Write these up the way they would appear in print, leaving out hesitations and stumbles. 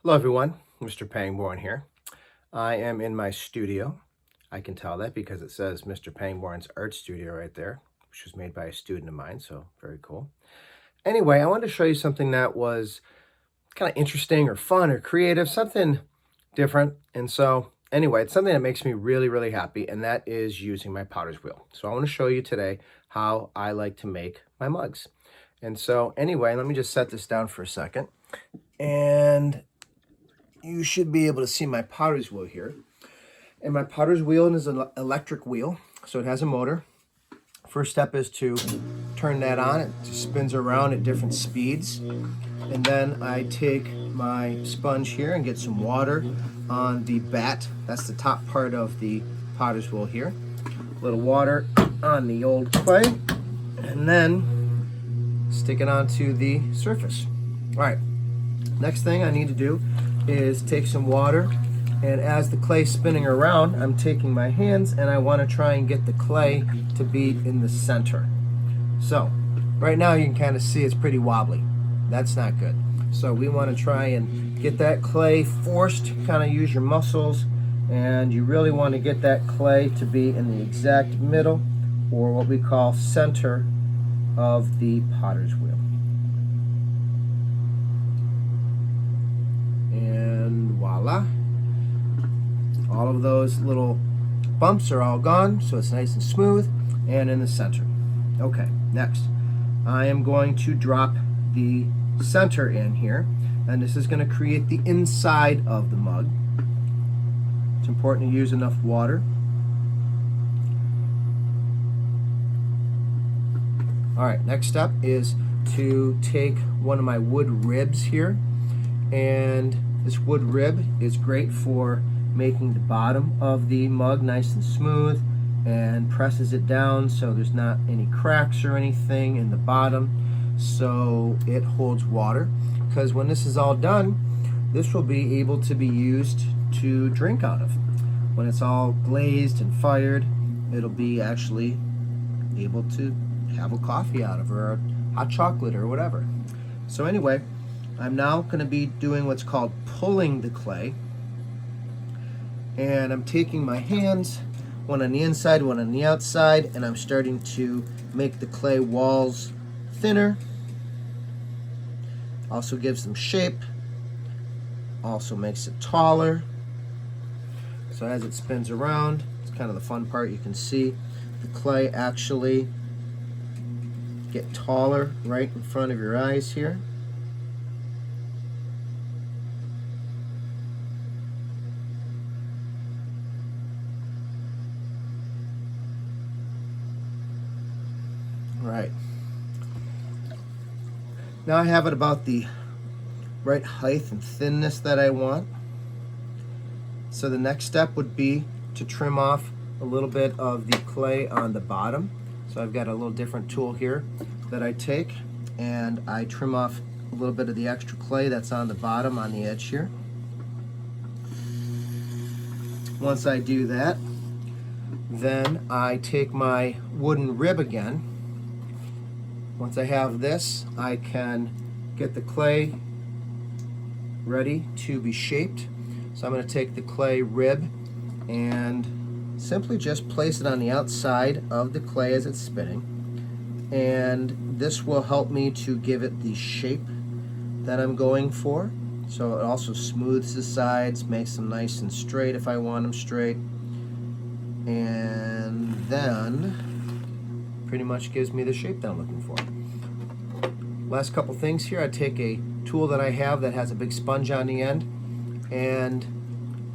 Hello everyone, Mr. Pangborn here. I am in my studio. I can tell that because it says Mr. Pangborn's art studio right there, which was made by a student of mine, so very cool. Anyway, I wanted to show you something that was kind of interesting or fun or creative, something different. And so anyway, it's something that makes me really, really happy, and that is using my potter's wheel. So I want to show you today how I like to make my mugs. And so anyway, let me just set this down for a second. And you should be able to see my potter's wheel here. And my potter's wheel is an electric wheel, so it has a motor. First step is to turn that on. It just spins around at different speeds. And then I take my sponge here and get some water on the bat. That's the top part of the potter's wheel here. A little water on the old clay, and then stick it onto the surface. All right, next thing I need to do is take some water, and as the clay's spinning around, I'm taking my hands and I want to try and get the clay to be in the center. So right now you can kind of see it's pretty wobbly. That's not good. So we want to try and get that clay forced, kind of use your muscles, and you really want to get that clay to be in the exact middle, or what we call center of the potter's wheel. And voila, all of those little bumps are all gone, so it's nice and smooth and in the center. Okay, next I am going to drop the center in here, and this is going to create the inside of the mug. It's important to use enough water. All right, next step is to take one of my wood ribs here, and this wood rib is great for making the bottom of the mug nice and smooth, and presses it down so there's not any cracks or anything in the bottom, so it holds water. Because when this is all done, this will be able to be used to drink out of. When it's all glazed and fired, it'll be actually able to have a coffee out of, or a hot chocolate or whatever. So anyway, I'm now going to be doing what's called pulling the clay, and I'm taking my hands, one on the inside, one on the outside, and I'm starting to make the clay walls thinner. Also gives them shape, also makes it taller. So as it spins around, it's kind of the fun part. You can see the clay actually get taller right in front of your eyes here. All right. Now I have it about the right height and thinness that I want. So the next step would be to trim off a little bit of the clay on the bottom. So I've got a little different tool here that I take, and I trim off a little bit of the extra clay that's on the bottom on the edge here. Once I do that, then I take my wooden rib again. Once I have this, I can get the clay ready to be shaped. So I'm going to take the clay rib and simply just place it on the outside of the clay as it's spinning. And this will help me to give it the shape that I'm going for. So it also smooths the sides, makes them nice and straight if I want them straight. And then pretty much gives me the shape that I'm looking for. Last couple things here, I take a tool that I have that has a big sponge on the end, and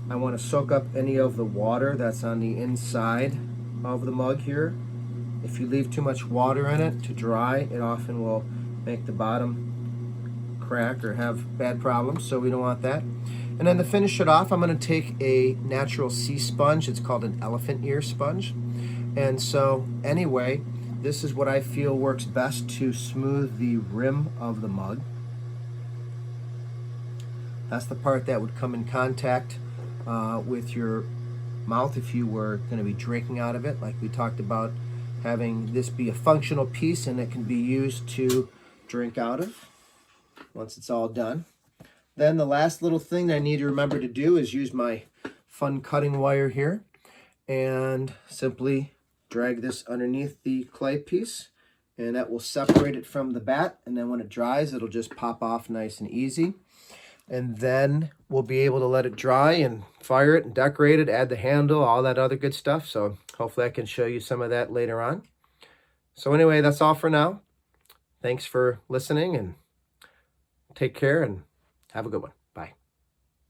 I want to soak up any of the water that's on the inside of the mug here. If you leave too much water in it to dry, it often will make the bottom crack or have bad problems, so we don't want that. And then to finish it off, I'm going to take a natural sea sponge. It's called an elephant ear sponge. And so anyway, this is what I feel works best to smooth the rim of the mug. That's the part that would come in contact with your mouth if you were going to be drinking out of it, like we talked about, having this be a functional piece and it can be used to drink out of once it's all done. Then the last little thing I need to remember to do is use my fun cutting wire here and simply drag this underneath the clay piece, and that will separate it from the bat, and then when it dries it'll just pop off nice and easy. And then we'll be able to let it dry and fire it and decorate it, add the handle, all that other good stuff. So hopefully I can show you some of that later on. So anyway, that's all for now. Thanks for listening, and take care and have a good one.